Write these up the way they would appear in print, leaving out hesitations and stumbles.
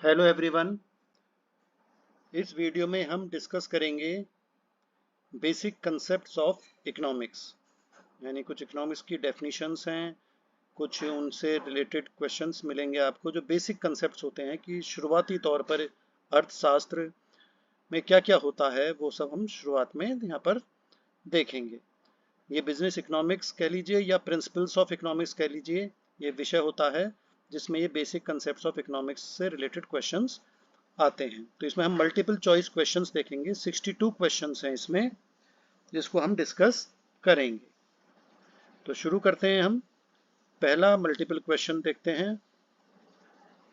Hello everyone. इस video में हम डिस्कस करेंगे बेसिक कंसेप्ट्स ऑफ इकोनॉमिक्स, यानी कुछ इकोनॉमिक्स की डेफिनेशंस हैं, कुछ उनसे रिलेटेड क्वेश्चंस मिलेंगे आपको जो बेसिक कंसेप्ट्स होते हैं कि शुरुआती तौर पर अर्थशास्त्र में क्या क्या होता है वो सब हम शुरुआत में यहाँ पर देखेंगे। ये बिजनेस इकोनॉमिक्स कह लीजिए या प्रिंसिपल्स ऑफ इकोनॉमिक्स कह लीजिए, ये विषय होता है जिसमें ये बेसिक कंसेप्ट्स ऑफ इकोनॉमिक्स से रिलेटेड क्वेश्चंस आते हैं। तो इसमें हम मल्टीपल चॉइस क्वेश्चंस देखेंगे, 62 क्वेश्चंस हैं इसमें जिसको हम डिस्कस करेंगे। तो शुरू करते हैं हम। पहला मल्टीपल क्वेश्चन देखते हैं।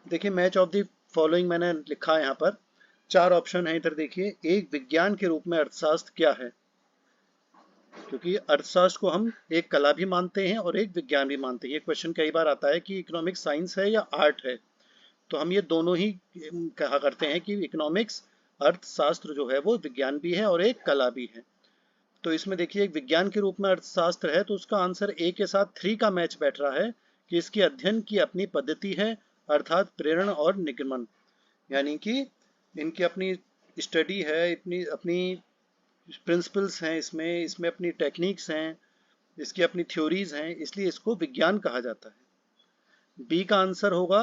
देखिए, मैच ऑफ द फॉलोइंग मैंने लिखा है यहाँ पर, 4 ऑप्शन है इधर देखिए। एक विज्ञान के रूप में अर्थशास्त्र क्या है, क्योंकि अर्थशास्त्र को हम एक कला भी मानते हैं और एक विज्ञान भी मानते हैं। ये क्वेश्चन कई बार आता है कि इकोनॉमिक्स साइंस है या आर्ट है, तो हम ये दोनों ही कहा करते हैं कि इकोनॉमिक्स अर्थशास्त्र जो है वो विज्ञान भी है और एक कला भी है। तो इसमें देखिए, एक विज्ञान के रूप में अर्थशास्त्र है तो उसका आंसर ए के साथ 3 का मैच बैठ रहा है कि इसकी अध्ययन की अपनी पद्धति है, अर्थात प्रेरण और निगमन, यानी कि इनकी अपनी स्टडी है, अपनी अपनी प्रिंसिपल्स हैं, इसमें इसमें अपनी टेक्निक्स हैं, इसकी अपनी थ्योरीज हैं, इसलिए इसको विज्ञान कहा जाता है। बी का आंसर होगा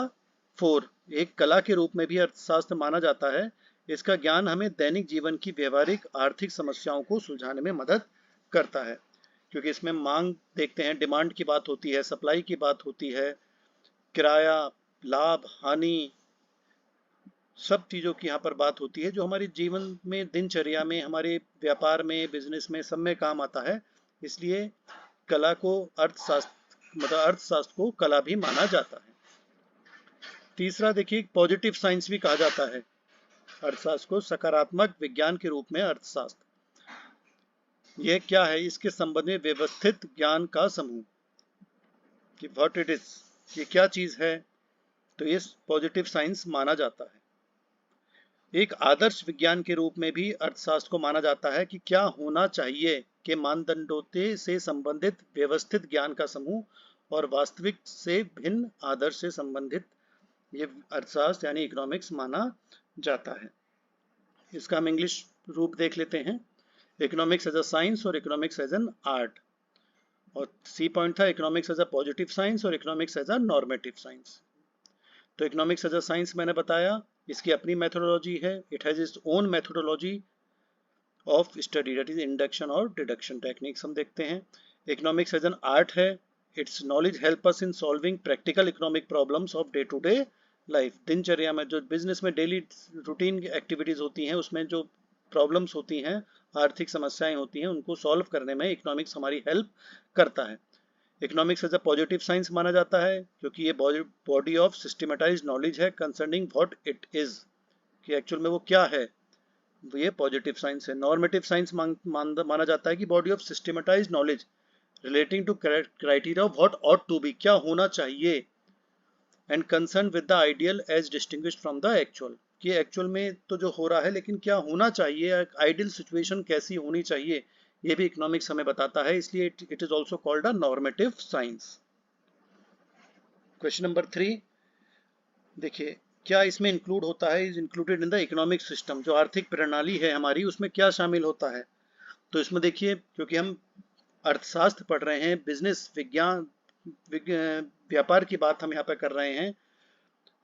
4। एक कला के रूप में भी अर्थशास्त्र माना जाता है। इसका ज्ञान हमें दैनिक जीवन की व्यवहारिक आर्थिक समस्याओं को सुलझाने में मदद करता है, क्योंकि इसमें मांग देखते हैं, डिमांड की बात होती है, सप्लाई की बात होती है, किराया, लाभ, हानि, सब चीज़ों की यहाँ पर बात होती है जो हमारे जीवन में, दिनचर्या में, हमारे व्यापार में, बिजनेस में, सब में काम आता है। इसलिए कला को अर्थशास्त्र, मतलब अर्थशास्त्र को कला भी माना जाता है। तीसरा देखिए, पॉजिटिव साइंस भी कहा जाता है अर्थशास्त्र को, सकारात्मक विज्ञान के रूप में अर्थशास्त्र। यह क्या है, इसके संबंध में व्यवस्थित ज्ञान का समूह, कि व्हाट इट इज, ये क्या चीज है, तो ये पॉजिटिव साइंस माना जाता है। एक आदर्श विज्ञान के रूप में भी अर्थशास्त्र को माना जाता है कि क्या होना चाहिए के मानदंडों से संबंधित व्यवस्थित ज्ञान का समूह और वास्तविक से भिन्न आदर्श से संबंधित ये अर्थशास्त्र यानी इकोनॉमिक्स माना जाता है। इसका हम इंग्लिश रूप देख लेते हैं, इकोनॉमिक्स एज अ साइंस और इकोनॉमिक्स एज एन आर्ट। और सी पॉइंट था economics as a positive science और economics as a normative science. तो इकोनॉमिक्स एज अ साइंस मैंने बताया, इसकी अपनी मेथोडोलॉजी है, it has its own methodology of study, that is induction और डिडक्शन टेक्निक्स हम देखते हैं। इकोनॉमिक्स एज एन आर्ट है, its knowledge help us in solving practical economic problems of day to day life. दिनचर्या में, जो business में daily routine activities होती हैं, उसमें जो प्रॉब्लम्स होती हैं, आर्थिक समस्याएं होती हैं, उनको सॉल्व करने में इकोनॉमिक्स हमारी हेल्प करता है। Economics as a positive science माना जाता है क्योंकि ये बॉडी ऑफ सिस्टमेटाइज नॉलेज है कंसर्निंग व्हाट इट इज, कि एक्चुअल में वो क्या है, ये पॉजिटिव साइंस है। नॉर्मेटिव साइंस माना जाता है कि body of systematise knowledge relating to criteria of what ought to be, क्या होना चाहिए, and concern with the ideal as distinguished from the actual, कि एक्चुअल में तो जो हो रहा है लेकिन क्या होना चाहिए, आइडियल सिचुएशन कैसी होनी चाहिए, ये भी इकोनॉमिक्स हमें बताता है, इसलिए it is also called a normative science. Question number 3 देखिए, क्या इसमें इंक्लूड होता है, is included in the economic system, जो आर्थिक प्रणाली है हमारी उसमें क्या शामिल होता है। तो इसमें देखिए, क्योंकि हम अर्थशास्त्र पढ़ रहे हैं, बिजनेस विज्ञान, व्यापार की बात हम यहाँ पे कर रहे हैं,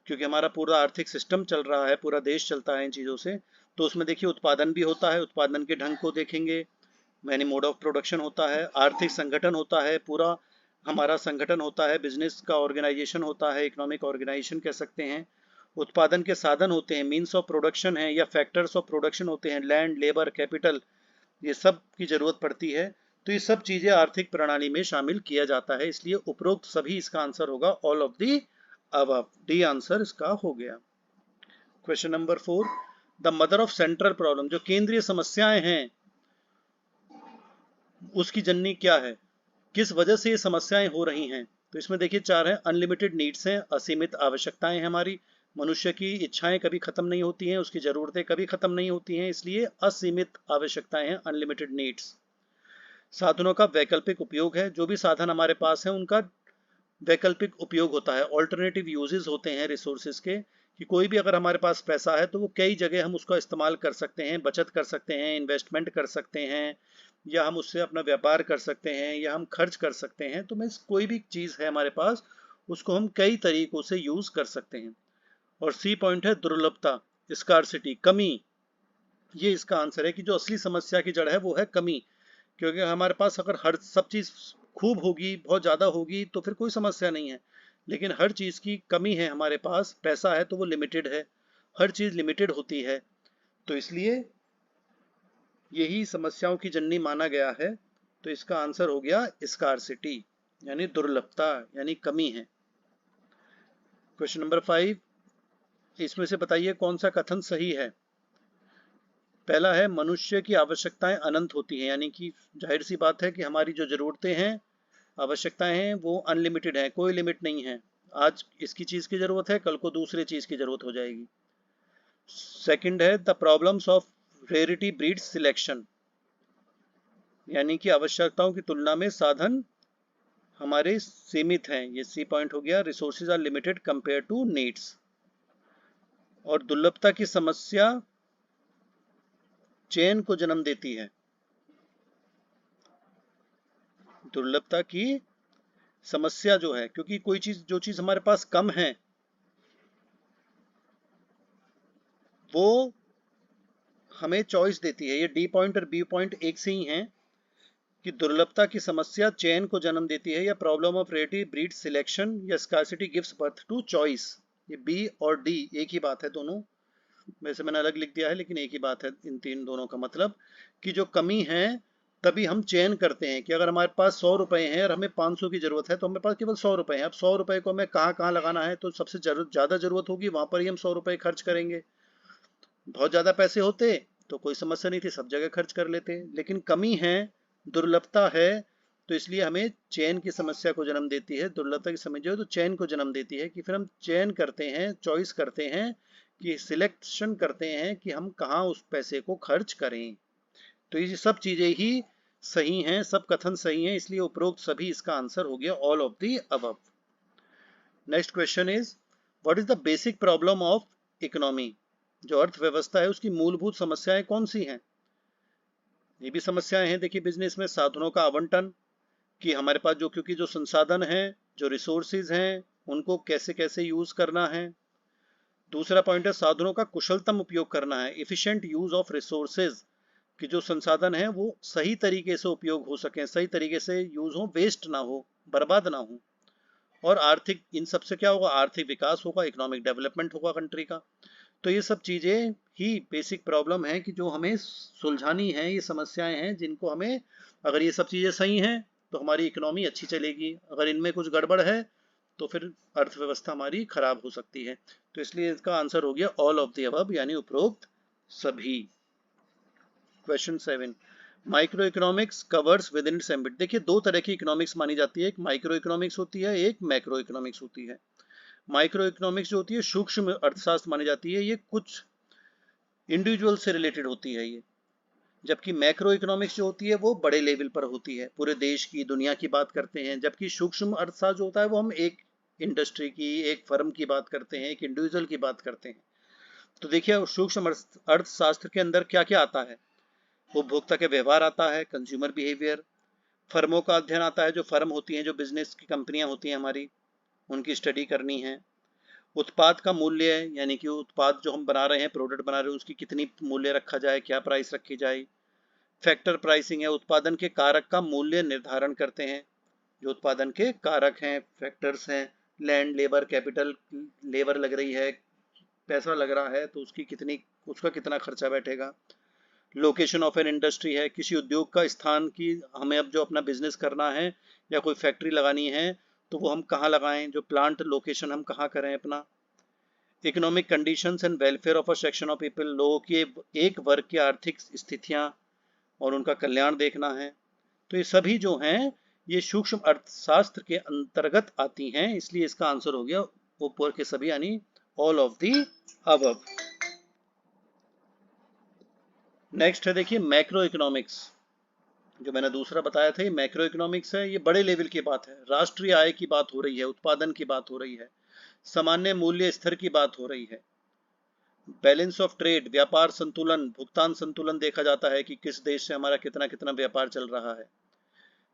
क्योंकि हमारा पूरा आर्थिक सिस्टम चल रहा है, पूरा देश चलता है इन चीज़ों से, तो उसमें देखिए उत्पादन भी होता है, उत्पादन के ढंग को देखेंगे, मैनी मोड ऑफ प्रोडक्शन होता है, आर्थिक संगठन होता है, पूरा हमारा संगठन होता है, बिजनेस का ऑर्गेनाइजेशन होता है, इकोनॉमिक ऑर्गेनाइजेशन कह सकते हैं। उत्पादन के साधन होते हैं, मीन्स ऑफ प्रोडक्शन है या फैक्टर्स ऑफ प्रोडक्शन होते हैं, लैंड, लेबर, कैपिटल, ये सब की जरूरत पड़ती है। तो ये सब चीजें आर्थिक प्रणाली में शामिल किया जाता है, इसलिए उपरोक्त सभी इसका आंसर होगा all of the above, D answer इसका हो गया। Question number 4, the mother of central problem, जो केंद्रीय समस्याएं हैं उसकी जननी क्या है, किस वजह से ये समस्याएं हो रही हैं। तो इसमें देखिए 4 है, अनलिमिटेड नीड्स हैं, असीमित आवश्यकताएं हैं हमारी, मनुष्य की इच्छाएं कभी खत्म नहीं होती हैं, उसकी जरूरतें कभी खत्म नहीं होती हैं, इसलिए असीमित आवश्यकताएं हैं, अनलिमिटेड नीड्स। साधनों का वैकल्पिक उपयोग है, जो भी साधन हमारे पास है उनका वैकल्पिक उपयोग होता है, ऑल्टरनेटिव यूजेस होते हैं रिसोर्सेज के, कि कोई भी अगर हमारे पास पैसा है तो वो कई जगह हम उसका इस्तेमाल कर सकते हैं, बचत कर सकते हैं, इन्वेस्टमेंट कर सकते हैं, या हम उससे अपना व्यापार कर सकते हैं, या हम खर्च कर सकते हैं। तो मीन्स कोई भी चीज़ है हमारे पास उसको हम कई तरीकों से यूज कर सकते हैं। और सी पॉइंट है दुर्लभता, स्कार्सिटी, कमी। ये इसका आंसर है कि जो असली समस्या की जड़ है वो है कमी। क्योंकि हमारे पास अगर हर सब चीज खूब होगी, बहुत ज्यादा होगी, तो फिर कोई समस्या नहीं है। लेकिन हर चीज की कमी है हमारे पास, पैसा है तो वो लिमिटेड है, हर चीज लिमिटेड होती है। तो इसलिए यही समस्याओं की जननी माना गया है। तो इसका आंसर हो गया स्कार्सिटी, यानी दुर्लभता, यानी कमी है। क्वेश्चन नंबर 5, इसमें से बताइए कौन सा कथन सही है। पहला है मनुष्य की आवश्यकताएं अनंत होती हैं, यानी कि जाहिर सी बात है कि हमारी जो जरूरतें हैं, आवश्यकताएं हैं, वो अनलिमिटेड है, कोई लिमिट नहीं है। आज इसकी चीज की जरूरत है, कल को दूसरे चीज की जरूरत हो जाएगी। सेकंड है the problems of rarity breeds selection, यानी कि आवश्यकताओं की तुलना में साधन हमारे सीमित हैं। ये सी पॉइंट हो गया। Resources are limited compare to needs. और दुर्लभता की समस्या चेन को जन्म देती है। दुर्लभता की समस्या जो है, क्योंकि कोई चीज, जो चीज हमारे पास कम है वो हमें चॉइस देती है। ये डी पॉइंट और बी पॉइंट एक से ही हैं कि दुर्लभता की समस्या चयन को जन्म देती है, या problem of rarity breed selection, या scarcity gives birth to choice. ये बी और डी एक ही बात है दोनों। वैसे मैंने अलग लिख दिया है लेकिन एक ही बात है इन तीन दोनों का मतलब, कि जो कमी है तभी हम चयन करते हैं कि अगर हमारे पास 100 रुपए हैं और हमें 500 की जरूरत है तो हमारे पास केवल 100 रुपए हैं। अब 100 रुपए को हमें कहाँ कहाँ लगाना है, तो सबसे ज्यादा जरूरत होगी वहां पर ही हम 100 रुपए खर्च करेंगे। बहुत ज्यादा पैसे होते तो कोई समस्या नहीं थी, सब जगह खर्च कर लेते। लेकिन कमी है, दुर्लभता है, तो इसलिए हमें चयन की समस्या को जन्म देती है। दुर्लभता की समस्या तो चयन को जन्म देती है कि फिर हम चयन करते हैं, चॉइस करते हैं, कि सिलेक्शन करते हैं कि हम कहाँ उस पैसे को खर्च करें। तो ये सब चीजें ही सही हैं, सब कथन सही हैं, इसलिए उपरोक्त सभी इसका आंसर हो गया all of the above. Next question is what is the basic problem of economy. जो अर्थव्यवस्था है उसकी मूलभूत समस्याएं कौन सी हैं। ये भी समस्याएं हैं, देखिए बिजनेस में साधनों का आवंटन, कि हमारे पास जो, क्योंकि जो संसाधन हैं, जो रिसोर्सेज हैं, उनको कैसे कैसे यूज करना है। दूसरा पॉइंट है साधनों का कुशलतम उपयोग करना है, इफिशिएंट यूज ऑफ रिसोर्सेज, कि जो संसाधन है वो सही तरीके से उपयोग हो सके, सही तरीके से यूज हो, वेस्ट ना हो, बर्बाद ना हो। और आर्थिक, इन सबसे क्या होगा, आर्थिक विकास होगा, इकोनॉमिक डेवलपमेंट होगा कंट्री का। तो ये सब चीजें ही बेसिक प्रॉब्लम है कि जो हमें सुलझानी है, ये समस्याएं हैं जिनको हमें, अगर ये सब चीजें सही हैं तो हमारी इकोनॉमी अच्छी चलेगी, अगर इनमें कुछ गड़बड़ है तो फिर अर्थव्यवस्था हमारी खराब हो सकती है। तो इसलिए इसका आंसर हो गया ऑल ऑफ द अबव, यानी उपरोक्त सभी। Question 7, micro economics covers with in its ambit. देखिए दो तरह की इकोनॉमिक्स मानी जाती है, एक माइक्रो इकोनॉमिक्स होती है, एक मैक्रो इकोनॉमिक्स होती है। माइक्रो इकोनॉमिक्स जो होती है सूक्ष्म अर्थशास्त्र मानी जाती है, ये कुछ इंडिविजुअल से रिलेटेड होती है ये। जबकि मैक्रो इकोनॉमिक्स जो होती है वो बड़े लेवल पर होती है, पूरे देश की, दुनिया की बात करते हैं। जबकि सूक्ष्म अर्थशास्त्र जो होता है वो हम एक इंडस्ट्री की, एक फर्म की बात करते हैं, एक इंडिविजुअल की बात करते हैं। तो देखिए सूक्ष्म अर्थशास्त्र के अंदर क्या क्या आता है। उपभोक्ता के व्यवहार आता है, कंज्यूमर बिहेवियर। फर्मों का अध्ययन आता है, जो फर्म होती हैं, जो बिजनेस की कंपनियां होती हैं हमारी, उनकी स्टडी करनी है। उत्पाद का मूल्य है, यानी कि उत्पाद जो हम बना रहे हैं, प्रोडक्ट बना रहे हैं, उसकी कितनी मूल्य रखा जाए, क्या प्राइस रखी जाए। फैक्टर प्राइसिंग है, उत्पादन के कारक का मूल्य निर्धारण करते हैं। जो उत्पादन के कारक हैं, फैक्टर्स हैं, लैंड, लेबर, कैपिटल, लेबर लग रही है, पैसा लग रहा है, तो उसकी कितनी, उसका कितना खर्चा बैठेगा। लोकेशन ऑफ एन इंडस्ट्री है, किसी उद्योग का स्थान, की हमें अब जो अपना बिजनेस करना है या कोई फैक्ट्री लगानी है तो वो हम कहाँ लगाएं, जो प्लांट लोकेशन हम कहाँ करें अपना। Economic conditions and welfare of a section of people, लोगों की एक वर्ग की आर्थिक स्थितियां और उनका कल्याण देखना है। तो ये सभी जो हैं ये सूक्ष्म अर्थशास्त्र के अंतर्गत आती हैं, इसलिए इसका आंसर हो गया ऊपर के सभी, यानी all of the above. Next है देखिए मैक्रो इकोनॉमिक्स। जो मैंने दूसरा बताया था ये मैक्रो इकोनॉमिक्स है, ये बड़े लेवल की बात है, राष्ट्रीय आय की बात हो रही है, उत्पादन की बात हो रही है, सामान्य मूल्य स्तर की बात हो रही है। बैलेंस ऑफ ट्रेड, व्यापार संतुलन, भुगतान संतुलन देखा जाता है कि किस देश से हमारा कितना कितना व्यापार चल रहा है।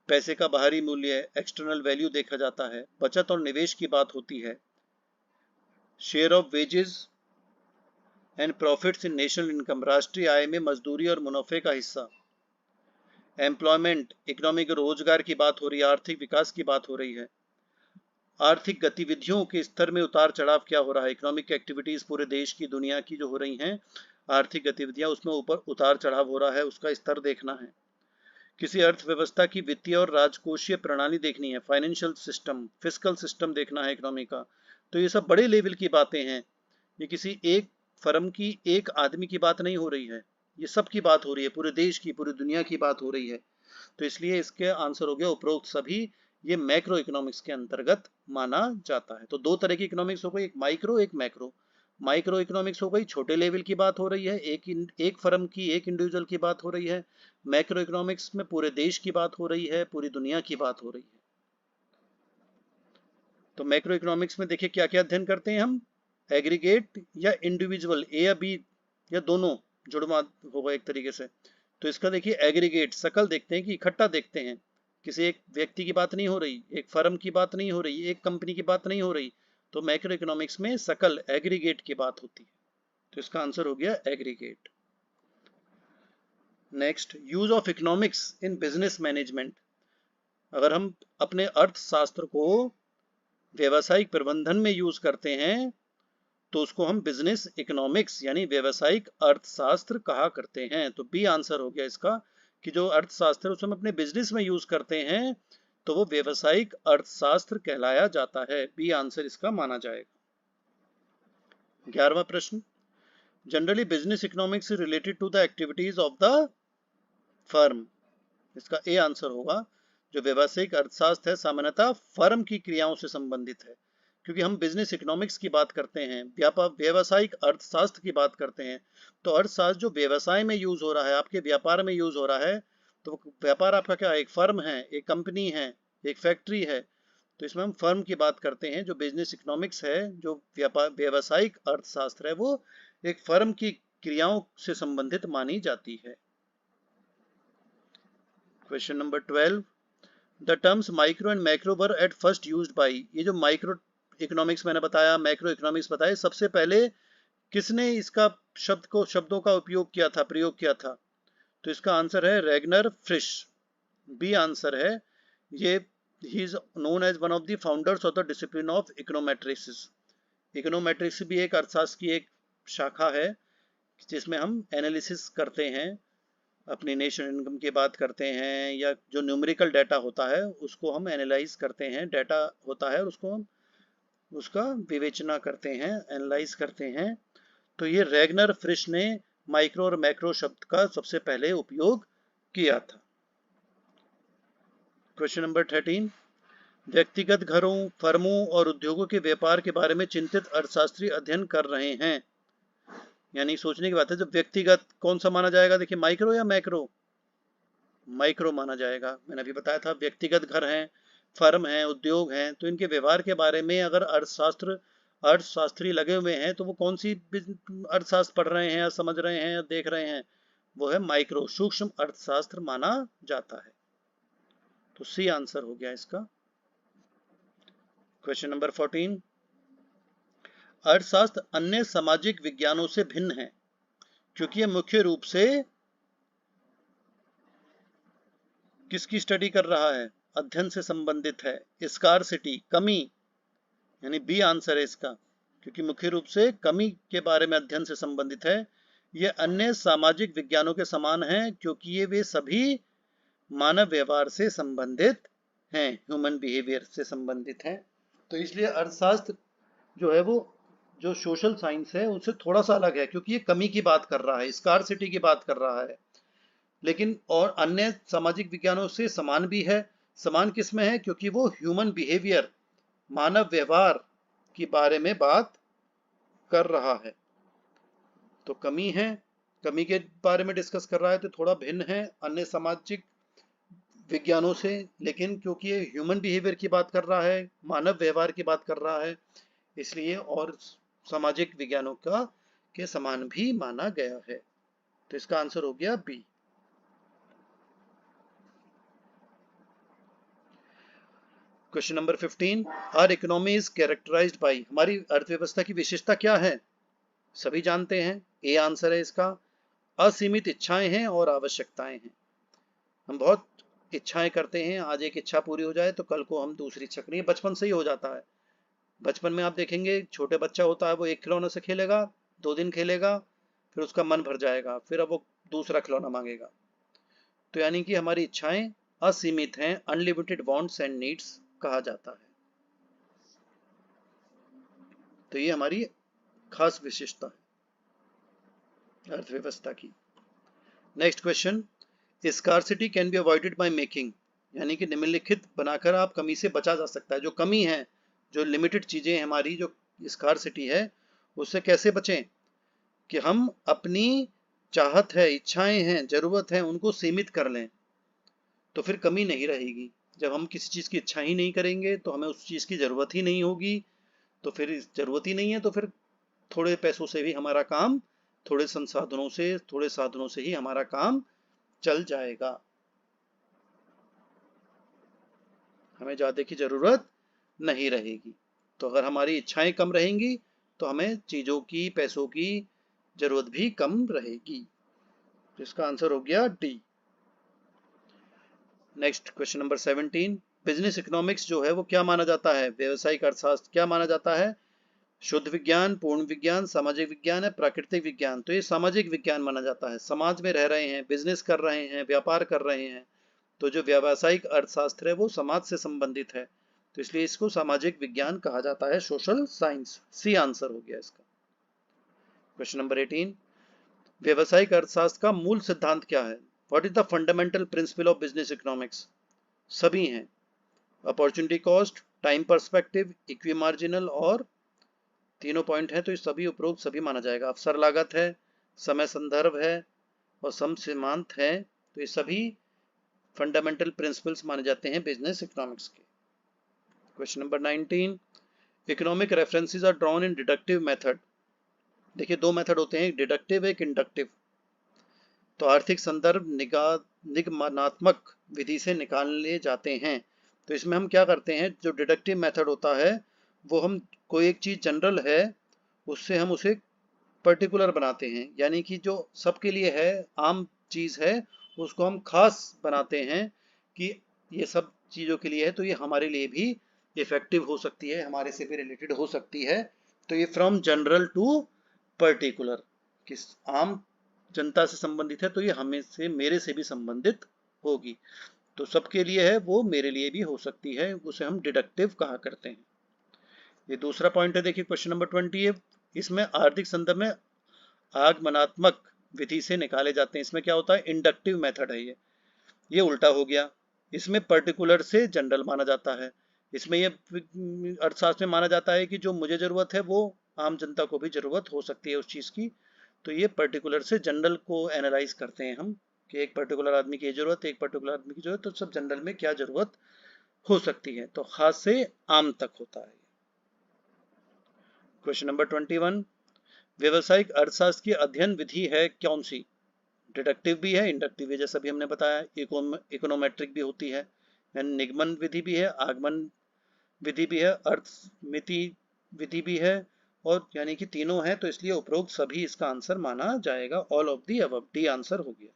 पैसे का बाहरी मूल्य, एक्सटर्नल वैल्यू देखा जाता है। बचत और निवेश की बात होती है। Share of wages and profits in national income, राष्ट्रीय आय में मजदूरी और मुनाफे का हिस्सा। एम्प्लॉयमेंट, इकोनॉमिक, रोजगार की बात हो रही है, आर्थिक विकास की बात हो रही है। आर्थिक गतिविधियों के स्तर में उतार चढ़ाव क्या हो रहा है, इकोनॉमिक एक्टिविटीज पूरे देश की, दुनिया की जो हो रही हैं आर्थिक गतिविधियां, उसमें ऊपर उतार चढ़ाव हो रहा है, उसका स्तर देखना है। किसी अर्थव्यवस्था की वित्तीय और राजकोषीय प्रणाली देखनी है, फाइनेंशियल सिस्टम, फिस्कल सिस्टम देखना है इकोनॉमी का। तो ये सब बड़े लेवल की बातें हैं, ये किसी एक फर्म की, एक आदमी की बात नहीं हो रही है, ये सब की बात हो रही है, पूरे देश की, पूरी दुनिया की बात हो रही है। तो इसलिए इसके आंसर हो गया उपरोक्त सभी, ये मैक्रो इकोनॉमिक्स के अंतर्गत माना जाता है। तो दो तरह की इकोनॉमिक्स हो गई, एक माइक्रो एक मैक्रो। माइक्रो इकोनॉमिक्स हो गई, छोटे लेवल की बात हो रही है, एक फर्म की, एक इंडिविजुअल की बात हो रही है। मैक्रो इकोनॉमिक्स में पूरे देश की बात हो रही है, पूरी दुनिया की बात हो रही है। तो मैक्रो इकोनॉमिक्स में देखिए क्या क्या अध्ययन करते हैं हम, एग्रीगेट या इंडिविजुअल, ए या बी या दोनों जुड़वा होगा एक तरीके से। तो इसका देखिए एग्रीगेट, सकल देखते हैं कि इकट्ठा देखते हैं, किसी एक व्यक्ति की बात नहीं हो रही, एक फर्म की बात नहीं हो रही, एक कंपनी की बात नहीं हो रही। तो मैक्रो इकोनॉमिक्स में सकल, एग्रीगेट की बात होती है। तो इसका आंसर हो गया aggregate. Next, use of economics in business management. अगर हम अपने अर्थशास्त्र को व्यवसायिक प्रबंधन में यूज करते हैं तो उसको हम बिजनेस इकोनॉमिक्स यानी व्यवसायिक अर्थशास्त्र कहा करते हैं। तो बी आंसर हो गया इसका, कि जो अर्थशास्त्र उसे हम अपने बिजनेस में यूज करते हैं तो वो व्यवसायिक अर्थशास्त्र कहलाया जाता है। बी आंसर इसका माना जाएगा। 11वां प्रश्न, generally business economics is related to the activities of the firm. इसका ए आंसर होगा, जो व्यवसायिक अर्थशास्त्र है सामान्यतः फर्म की क्रियाओं से संबंधित है। क्योंकि हम बिजनेस इकोनॉमिक्स की बात करते हैं, व्यवसायिक अर्थशास्त्र की बात करते हैं, तो अर्थशास्त्र जो व्यवसाय में यूज हो रहा है, आपके व्यापार में यूज हो रहा है, तो व्यापार आपका क्या है, एक फर्म है, एक कंपनी है, एक फैक्ट्री है। तो इसमें हम फर्म की बात करते हैं। जो बिजनेस इकोनॉमिक्स है, जो व्यवसायिक अर्थशास्त्र है, वो एक फर्म की क्रियाओं से संबंधित मानी जाती है। Question number 12, the terms micro and macro were at first used by. ये जो माइक्रो इकोनॉमिक्स मैंने बताया, मैक्रो इकोनॉमिक्स बताया, सबसे पहले किसने इसका शब्दों का उपयोग किया था, प्रयोग किया था? तो इसका आंसर है रैगनर फ्रिश। बी आंसर है ये। He is known as one of the founders of the discipline of econometrics. Econometrics भी एक अर्थशास्त्र की एक शाखा है जिसमें हम एनालिसिस करते हैं, अपनी नेशनल इनकम की बात करते हैं, या जो न्यूमेरिकल डाटा होता है उसको हम एनालाइज करते हैं, डाटा होता है उसको हम उसका विवेचना करते हैं, एनालाइज करते हैं। तो ये रैगनर फ्रिश ने माइक्रो और मैक्रो शब्द का सबसे पहले उपयोग किया था। क्वेश्चन नंबर 13, व्यक्तिगत घरों, फर्मों और उद्योगों के व्यापार के बारे में चिंतित अर्थशास्त्री अध्ययन कर रहे हैं। यानी सोचने की बात है, जब व्यक्तिगत कौन सा माना जाएगा, देखिए माइक्रो या मैक्रो? माइक्रो माना जाएगा। मैंने अभी बताया था व्यक्तिगत घर हैं, फर्म हैं, उद्योग हैं, तो इनके व्यवहार के बारे में अगर अर्थशास्त्री लगे हुए हैं तो वो कौन सी अर्थशास्त्र पढ़ रहे हैं या समझ रहे हैं या देख रहे हैं? वो है माइक्रो, सूक्ष्म अर्थशास्त्र माना जाता है। तो सी आंसर हो गया इसका। क्वेश्चन नंबर 14, अर्थशास्त्र अन्य सामाजिक विज्ञानों से भिन्न है क्योंकि यह मुख्य रूप से किसकी स्टडी कर रहा है? अध्ययन से संबंधित है। स्कार्सिटी, कमी, यानी बी आंसर है इसका, क्योंकि मुख्य रूप से कमी के बारे में अध्ययन से संबंधित है। ये अन्य सामाजिक विज्ञानों के समान है क्योंकि ये वे सभी मानव व्यवहार से संबंधित हैं, ह्यूमन बिहेवियर से संबंधित हैं। तो इसलिए अर्थशास्त्र जो है वो जो सोशल साइंस है उससे थोड़ा सा अलग है, क्योंकि ये कमी की बात कर रहा है, स्कार्सिटी की बात कर रहा है। लेकिन और अन्य सामाजिक विज्ञानों से समान भी है। समान किसमें है? क्योंकि वो ह्यूमन बिहेवियर, मानव व्यवहार के बारे में बात कर रहा है। तो कमी है, कमी के बारे में डिस्कस कर रहा है, तो थोड़ा भिन्न है अन्य सामाजिक विज्ञानों से। लेकिन क्योंकि ये ह्यूमन बिहेवियर की बात कर रहा है, मानव व्यवहार की बात कर रहा है, इसलिए और सामाजिक विज्ञानों का के समान भी माना गया है। तो इसका आंसर हो गया B. Question number 15, our economy is characterised by, हमारी अर्थव्यवस्था की विशेषता क्या है? सभी जानते हैं, ए आंसर है इसका। असीमित इच्छाएं हैं और आवश्यकताएं हैं। हम बहुत इच्छाएं करते हैं, आज एक इच्छा पूरी हो जाए तो कल को हम दूसरी इच्छा करेंगे, बचपन से ही हो जाता है। बचपन में आप देखेंगे छोटे बच्चा होता है, वो एक खिलौने से खेलेगा, 2 दिन खेलेगा, फिर उसका मन भर जाएगा, फिर अब वो दूसरा खिलौना मांगेगा। तो यानी कि हमारी इच्छाएं असीमित हैं, अनलिमिटेड वांट्स एंड नीड्स कहा जाता है। तो ये हमारी खास विशेषता है अर्थव्यवस्था की। Next question, scarcity can be avoided by making, यानी कि निम्नलिखित बनाकर आप कमी से बचा जा सकता है। जो कमी है, जो लिमिटेड चीजें हमारी जो स्कार्सिटी है, उससे कैसे बचें? कि हम अपनी चाहत है, इच्छाएं हैं, जरूरत है, उनको सीमित कर लें, तो फिर कमी नहीं रहेगी। जब हम किसी चीज की इच्छा ही नहीं करेंगे तो हमें उस चीज की जरूरत ही नहीं होगी, तो फिर जरूरत ही नहीं है, तो फिर थोड़े पैसों से भी हमारा काम, थोड़े साधनों से ही हमारा काम चल जाएगा। हमें ज्यादा की जरूरत नहीं रहेगी। तो अगर हमारी इच्छाएं कम रहेंगी तो हमें चीजों की, पैसों की जरूरत भी कम रहेगी। तो इसका आंसर हो गया D. Next question number 17, business economics जो है वो क्या माना जाता है? व्यवसायिक अर्थशास्त्र क्या माना जाता है? शुद्ध विज्ञान, पूर्ण विज्ञान, सामाजिक विज्ञान है, प्राकृतिक विज्ञान? तो ये सामाजिक विज्ञान माना जाता है। समाज में रह रहे हैं, बिजनेस कर रहे हैं, व्यापार कर रहे हैं, तो जो व्यावसायिक अर्थशास्त्र है वो समाज से संबंधित है, तो इसलिए इसको सामाजिक विज्ञान कहा जाता है, सोशल साइंस। सी आंसर हो गया इसका। क्वेश्चन नंबर 18, व्यावसायिक अर्थशास्त्र का मूल सिद्धांत क्या है? What is the fundamental principle of business economics? सभी हैं, opportunity cost, time perspective, equi marginal, और तीनों पॉइंट हैं, तो ये सभी उपरोक्त सभी माना जाएगा। अवसर लागत है, समय संदर्भ है, और सम सीमांत है, तो ये सभी फंडामेंटल प्रिंसिपल्स माने जाते हैं बिजनेस इकोनॉमिक्स के। Question number 19, economic references are drawn in deductive method. देखिए, दो मेथड होते हैं, एक डिडक्टिव, एक इंडक्टिव। तो आर्थिक संदर्भ निगमनात्मक विधि से निकाले जाते हैं। तो इसमें हम क्या करते हैं, जो डिडक्टिव मेथड होता है वो हम कोई एक चीज जनरल है उससे हम उसे पर्टिकुलर बनाते हैं, यानी कि जो सबके लिए है, आम चीज है, उसको हम खास बनाते हैं कि ये सब चीजों के लिए है, तो ये हमारे लिए भी इफेक्टिव हो सकती है, हमारे से भी रिलेटेड हो सकती है। तो ये फ्रॉम जनरल टू पर्टिकुलर, किस आम जनता से संबंधित है तो ये हमें से, मेरे से भी संबंधित होगी। तो सबके लिए है, वो मेरे लिए भी हो सकती है, उसे हम डिडक्टिव कहा करते हैं। ये दूसरा पॉइंट है, देखिए क्वेश्चन नंबर 20 है, इसमें आर्थिक संदर्भ में आगमनात्मक विधि से निकाले जाते हैं। इसमें क्या होता है, इंडक्टिव मेथड है ये उल्टा हो गया। इसमें पर्टिकुलर से जनरल माना जाता है। इसमें ये अर्थशास्त्र में माना जाता है कि जो मुझे जरूरत है वो आम जनता को भी जरूरत हो सकती है उस चीज की। तो ये पर्टिकुलर से जनरल को एनालाइज करते हैं हम, कि एक पर्टिकुलर आदमी की जरूरत, एक पर्टिकुलर आदमी की जरूरत, तो सब जनरल में क्या जरूरत हो सकती है, तो खास से आम तक होता है। क्वेश्चन नंबर 21, व्यवसायिक अर्थशास्त्र की अध्ययन विधि है कौन सी? डिडक्टिव भी है, इंडक्टिव भी, जैसा भी हमने बताया, इकोनोमेट्रिक भी होती है, यानी निगमन विधि भी है, आगमन विधि भी है, अर्थमिति विधि भी है, और यानी कि तीनों है, तो इसलिए उपरोक्त सभी इसका आंसर माना जाएगा। All of the above, D answer हो गया।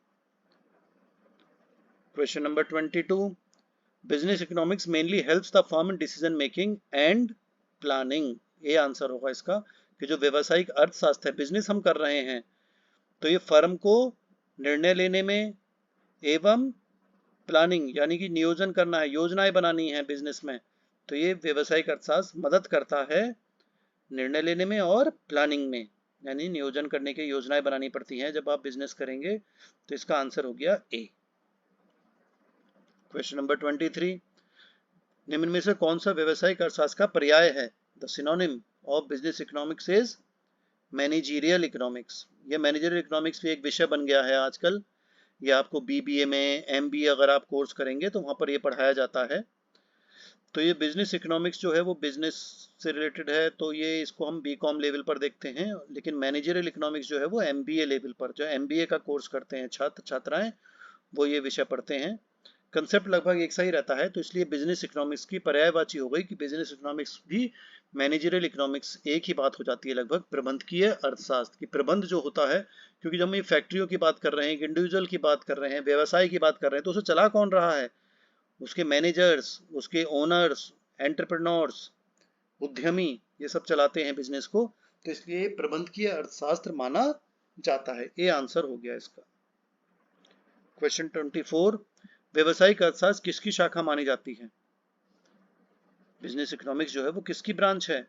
Question number 22, business economics mainly helps the firm in decision making and planning. ये आंसर होगा इसका, कि जो व्यवसायिक अर्थशास्त्र है, बिजनेस हम कर रहे हैं, तो ये फर्म को निर्णय लेने में एवं प्लानिंग, यानी कि नियोजन करना है, योजनाएं बनानी है बिजनेस में, तो ये व्यवसायिक अर्थशास्त्र मदद करता है निर्णय लेने में और प्लानिंग में, यानी नियोजन करने की योजनाएं बनानी पड़ती हैं जब आप बिजनेस करेंगे। तो इसका आंसर हो गया ए। क्वेश्चन नंबर 23, निम्न में से कौन सा व्यवसायिक अर्थशास्त्र का पर्याय है? The synonym of business economics is managerial economics. ये मैनेजरियल इकोनॉमिक्स भी एक विषय बन गया है आजकल। ये आपको बीबीए में, एमबीए अगर आप कोर्स करेंगे तो वहां पर ये पढ़ाया जाता है। तो ये बिजनेस इकोनॉमिक्स जो है वो बिजनेस से रिलेटेड है, तो ये इसको हम बीकॉम लेवल पर देखते हैं। लेकिन मैनेजरियल इकोनॉमिक्स जो है वो एमबीए लेवल पर, जो एमबीए का कोर्स करते हैं छात्र छात्राएं, वो ये विषय पढ़ते हैं। कंसेप्ट लगभग एक सा ही रहता है, तो इसलिए बिजनेस इकोनॉमिक्स की पर्यायवाची हो गई कि बिजनेस इकोनॉमिक्स भी मैनेजरियल इकोनॉमिक्स एक ही बात हो जाती है लगभग। प्रबंधकीय अर्थशास्त्र की प्रबंध जो होता है, क्योंकि जब हम ये फैक्ट्रियों की बात कर रहे हैं, इंडिविजुअल की बात कर रहे हैं, व्यवसाय की बात कर रहे हैं, तो उसे चला कौन रहा है? उसके मैनेजर्स, उसके ओनर्स, एंटरप्रेन्योर्स, उद्यमी, ये सब चलाते हैं बिजनेस को। तो इसलिए प्रबंधकीय अर्थशास्त्र माना जाता है। ये आंसर हो गया इसका। क्वेश्चन 24, व्यवसायिक अर्थशास्त्र किसकी शाखा मानी जाती है? बिजनेस इकोनॉमिक्स जो है वो किसकी ब्रांच है?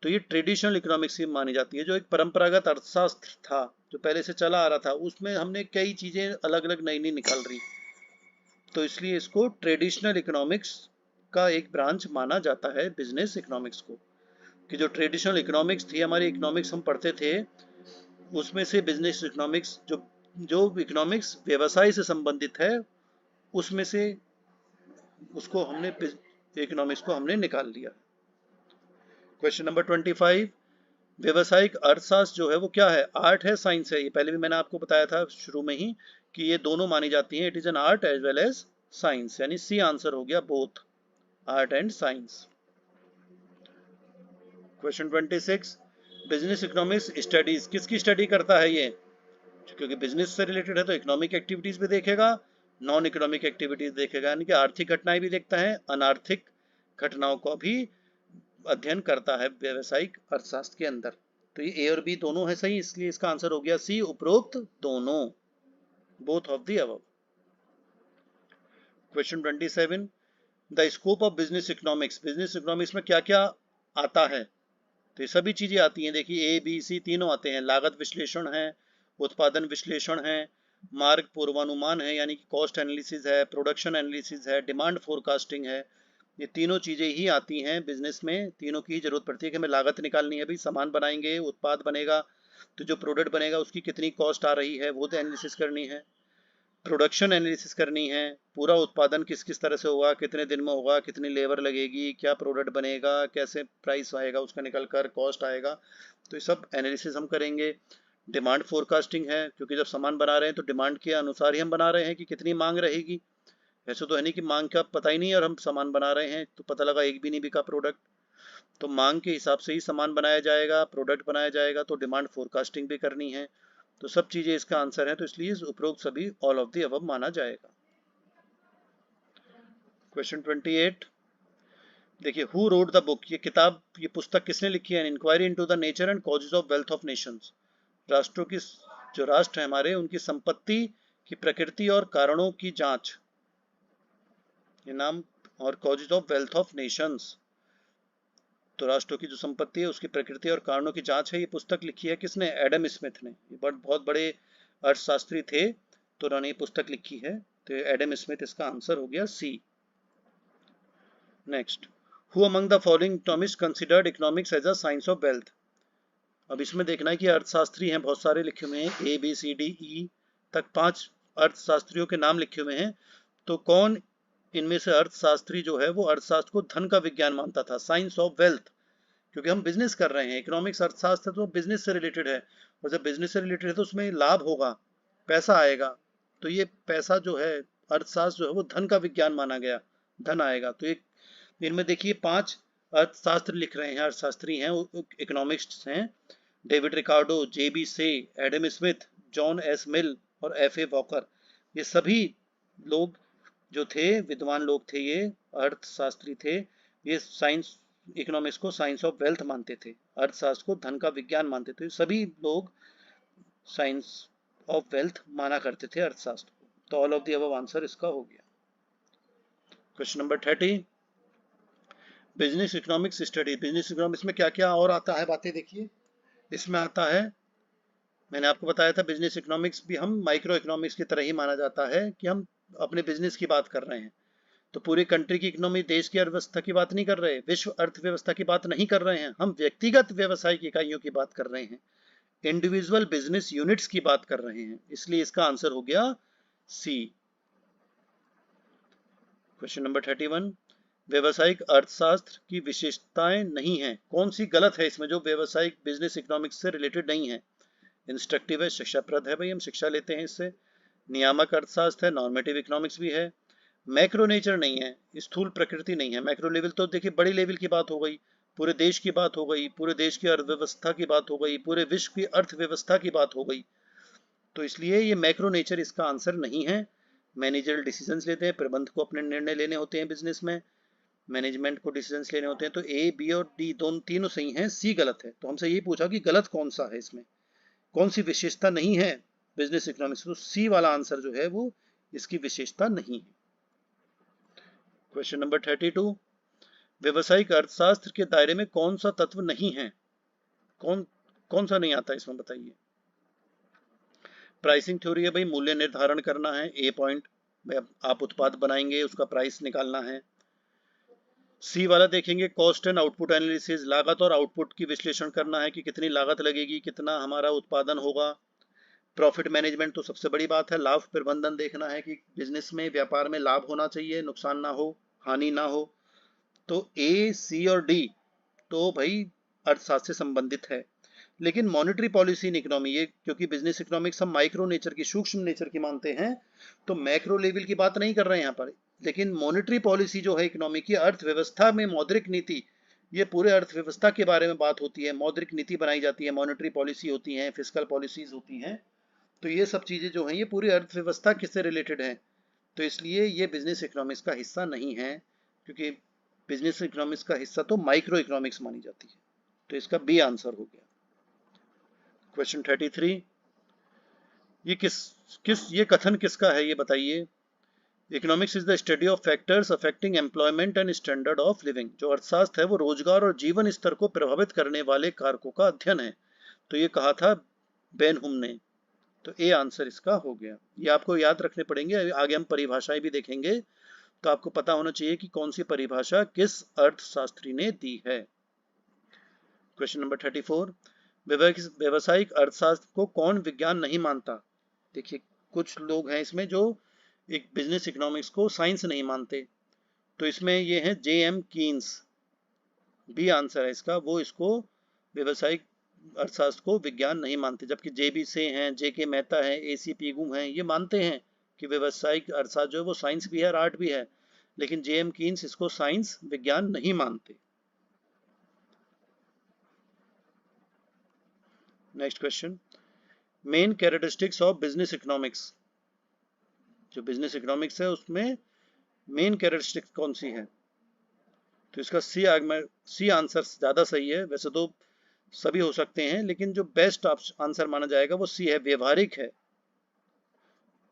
तो ये ट्रेडिशनल इकोनॉमिक्स की मानी जाती है। जो एक परंपरागत अर्थशास्त्र था, जो पहले से चला आ रहा था, उसमें हमने कई चीजें अलग अलग नई नई निकाल रही, तो इसलिए इसको ट्रेडिशनल इकोनॉमिक्स का एक ब्रांच माना जाता है बिजनेस इकोनॉमिक्स को। कि जो ट्रेडिशनल इकोनॉमिक्स थी, हमारी इकोनॉमिक्स हम पढ़ते थे, उसमें से बिजनेस इकोनॉमिक्स, जो जो इकोनॉमिक्स व्यवसाय से संबंधित है, उसमें से उसको हमने इकोनॉमिक्स को हमने निकाल लिया। क्वेश्चन नंबर 25, व्यवसायिक अर्थशास्त्र जो है वो क्या है? आर्ट है, साइंस है? ये पहले भी मैंने आपको बताया था शुरू में ही कि ये दोनों मानी जाती हैं। It is an art as well as science, यानी सी आंसर हो गया, both art and science. Question 26, business economics studies किसकी स्टडी करता है ये? क्योंकि बिजनेस से रिलेटेड है तो इकोनॉमिक एक्टिविटीज भी देखेगा, नॉन इकोनॉमिक एक्टिविटीज देखेगा, यानी कि आर्थिक घटनाएं भी देखता है, अनार्थिक घटनाओं को भी अध्ययन करता है व्यवसायिक अर्थशास्त्र के अंदर। तो ये ए और बी दोनों है सही, इसलिए इसका आंसर हो गया सी, उपरोक्त दोनों, both of the above. Question 27, the scope of business economics, business economics में क्या क्या आता है? तो ये सभी चीजें आती हैं, देखिए ए बी सी तीनों आते हैं। लागत विश्लेषण है, उत्पादन विश्लेषण है, मार्ग पूर्वानुमान है यानी कि कॉस्ट एनालिसिस है, प्रोडक्शन एनालिसिस है, डिमांड फोरकास्टिंग है। ये तीनों चीजें ही आती हैं बिजनेस में, तीनों की ही जरूरत पड़ती है कि हमें लागत निकालनी है, भाई सामान बनाएंगे, उत्पाद बनेगा, तो जो प्रोडक्ट बनेगा उसकी कितनी कॉस्ट आ रही है वो तो एनालिसिस करनी है, प्रोडक्शन एनालिसिस करनी है, पूरा उत्पादन किस किस तरह से होगा, कितने दिन में होगा, कितनी लेबर लगेगी, क्या प्रोडक्ट बनेगा, कैसे प्राइस आएगा उसका निकल कर, कॉस्ट आएगा, तो ये सब एनालिसिस हम करेंगे। डिमांड फोरकास्टिंग है, क्योंकि जब सामान बना रहे हैं तो डिमांड के अनुसार ही हम बना रहे हैं कि कितनी मांग रहेगी। ऐसे तो है नहीं कि मांग का पता ही नहीं है और हम सामान बना रहे हैं तो पता लगा एक भी नहीं बिका प्रोडक्ट, तो मांग के हिसाब से ही सामान बनाया जाएगा, प्रोडक्ट बनाया जाएगा, तो डिमांड फोरकास्टिंग भी करनी है। तो सब चीजें इसका आंसर है, तो इसलिए उपरोक्त सभी ऑल ऑफ द अबव माना जाएगा। क्वेश्चन 28, देखिए हु रोड द बुक, ये किताब, ये पुस्तक किसने लिखी है? Inquiry into the nature and causes of wealth of nations, राष्ट्रों की, जो राष्ट्र है हमारे, उनकी संपत्ति की प्रकृति और कारणों की जांच, ये नाम, और causes of wealth of Nations, तो राष्ट्रों की जो संपत्ति है उसकी प्रकृति और कारणों की जांच है। ये पुस्तक लिखी है किसने? एडम स्मिथ ने। ये बहुत बड़े अर्थशास्त्री थे, तो उन्होंने ये पुस्तक लिखी है, तो एडम स्मिथ इसका आंसर हो गया C. Next, who among the following economist considered economics as a science of wealth. अब इसमें देखना है कि अर्थशास्त्री हैं बहुत सारे लिखे हुए हैं, A B C D E तक 5 अर्थशास्त्रियों के नाम लिखे हुए हैं, तो कौन इनमें से अर्थशास्त्री जो है वो अर्थशास्त्र को धन का विज्ञान मानता था, साइंस ऑफ वेल्थ? क्योंकि हम बिजनेस कर रहे हैं, इकोनॉमिक्स अर्थशास्त्र तो बिजनेस से रिलेटेड है, और जब बिजनेस से रिलेटेड है तो उसमें लाभ होगा, पैसा आएगा, तो ये पैसा जो है, अर्थशास्त्र जो है वो धन का विज्ञान माना गया, धन आएगा। तो एक इनमें देखिए 5 अर्थशास्त्र लिख रहे हैं, अर्थशास्त्री हैं, इकोनॉमिक्स हैं, डेविड रिकार्डो, जे बी से, एडम स्मिथ, जॉन एस मिल और एफ ए वॉकर। ये सभी लोग जो थे, विद्वान लोग थे, ये अर्थशास्त्री थे, ये साइंस इकोनॉमिक्स को साइंस ऑफ वेल्थ मानते थे, अर्थशास्त्र को धन का विज्ञान मानते थे, सभी लोग साइंस ऑफ वेल्थ माना करते थे अर्थशास्त्र को। तो all of the above answer इसका हो गया। Question number 30, business economics study, business economics में क्या क्या और आता है बातें, देखिए इसमें आता है, मैंने आपको बताया था बिजनेस इकोनॉमिक्स भी हम माइक्रो इकोनॉमिक्स की तरह ही माना जाता है, कि हम अपने बिजनेस की बात कर रहे हैं, तो पूरी कंट्री की इकोनॉमी, देश की अर्थव्यवस्था की बात नहीं कर रहे, विश्व अर्थव्यवस्था की बात नहीं कर रहे हैं, हम व्यक्तिगत व्यवसायिक इकाइयों की बात कर रहे हैं, इंडिविजुअल बिजनेस यूनिट्स की बात कर रहे हैं, इसलिए इसका आंसर हो गया सी। क्वेश्चन नंबर 31, व्यवसायिक अर्थशास्त्र की विशेषताएं नहीं है। कौन सी गलत है इसमें जो व्यवसायिक बिजनेस इकोनॉमिक्स से रिलेटेड नहीं है? इंस्ट्रक्टिव है, शिक्षाप्रद है, भाई हम शिक्षा लेते हैं इससे। नियामक अर्थशास्त्र है, नॉर्मेटिव इकोनॉमिक्स भी है। मैक्रो नेचर नहीं है, स्थूल प्रकृति नहीं है। मैक्रो लेवल तो देखिए बड़ी लेवल की बात हो गई, पूरे देश की बात हो गई, पूरे देश की अर्थव्यवस्था की बात हो गई, पूरे विश्व की अर्थव्यवस्था की बात हो गई। तो इसलिए ये मैक्रो नेचर इसका आंसर नहीं है। मैनेजरल डिसीजंस लेते हैं, प्रबंध को अपने निर्णय लेने होते हैं बिजनेस में, मैनेजमेंट को डिसीजंस लेने होते हैं। तो ए, बी और डी दोनों तीनों सही हैं, सी गलत है। तो हमसे ये पूछा कि गलत कौन सा है, इसमें कौन सी विशेषता नहीं है बिजनेस इकोनॉमिक्स। तो सी वाला आंसर जो है वो इसकी विशेषता नहीं है। क्वेश्चन नंबर 32, व्यवसायिक अर्थशास्त्र के दायरे में कौन सा तत्व नहीं है? कौन कौन सा नहीं आता इसमें, बताइए। प्राइसिंग थ्योरी है भाई, मूल्य निर्धारण करना है, ए पॉइंट। आप उत्पाद बनाएंगे, उसका प्राइस निकालना है। सी वाला देखेंगे, कॉस्ट एंड आउटपुट एनालिसिस, लागत और आउटपुट की विश्लेषण करना है कि कितनी लागत लगेगी, कितना हमारा उत्पादन होगा। प्रॉफिट मैनेजमेंट तो सबसे बड़ी बात है, लाभ प्रबंधन देखना है कि बिजनेस में, व्यापार में लाभ होना चाहिए, नुकसान ना हो, हानि ना हो। तो ए, सी और डी तो भाई अर्थशास्त्र से संबंधित है। लेकिन मॉनेटरी पॉलिसी इन इकोनॉमी, ये क्योंकि बिजनेस इकोनॉमिक्स हम माइक्रो नेचर की, सूक्ष्म नेचर की मानते हैं, तो मैक्रो लेवल की बात नहीं कर रहे हैं यहाँ पर। लेकिन मॉनेटरी पॉलिसी जो है इकोनॉमी की, अर्थव्यवस्था में मौद्रिक नीति, ये पूरे अर्थव्यवस्था के बारे में बात होती है। मौद्रिक नीति बनाई जाती है, मॉनेटरी पॉलिसी होती है, फिस्कल पॉलिसीज होती हैं। तो ये सब चीजें जो हैं ये पूरी अर्थव्यवस्था किससे रिलेटेड है। तो इसलिए ये बिजनेस इकोनॉमिक्स का हिस्सा नहीं है, क्योंकि बिजनेस इकोनॉमिक्स का हिस्सा तो माइक्रो इकोनॉमिक्स मानी जाती है। तो इसका बी आंसर हो गया। क्वेश्चन 33, ये ये कथन किसका है, ये बताइए। Economics is the study of factors affecting employment and standard of living. जो अर्थशास्त्र है वो रोजगार और जीवन स्तर को प्रभावित करने वाले कारकों का अध्ययन है। तो ये कहा था बेनहुम ने। तो ए आंसर इसका हो गया। ये आपको याद रखने पड़ेंगे, आगे हम परिभाषाएं भी देखेंगे, तो आपको पता होना चाहिए कि कौन सी परिभाषा किस अर्थशास्त्री ने दी है। क्वेश्चन नंबर 34, व्यवसायिक अर्थशास्त्र को कौन विज्ञान नहीं मानता? देखिए कुछ लोग हैं इसमें जो एक बिजनेस इकोनॉमिक्स को साइंस नहीं मानते। तो इसमें ये है जे.एम. कीन्स, बी आंसर है इसका। वो इसको व्यवसायिक अर्थशास्त्र को विज्ञान नहीं मानते, जबकि जे.बी. से हैं, जे.के. मेहता है, ए.सी. पीगू हैं, ये मानते हैं कि व्यवसायिक अर्थशास्त्र जो है वो साइंस भी है और आर्ट भी है। लेकिन जे.एम. कीन्स इसको साइंस विज्ञान नहीं मानते। Next question, main characteristics of business economics. जो बिजनेस इकोनॉमिक्स है उसमें मेन कैरेक्टरिस्टिक्स कौन सी है? तो इसका सी आंसर ज्यादा सही है। वैसे तो सभी हो सकते हैं, लेकिन जो बेस्ट आंसर माना जाएगा वो सी है, व्यवहारिक है,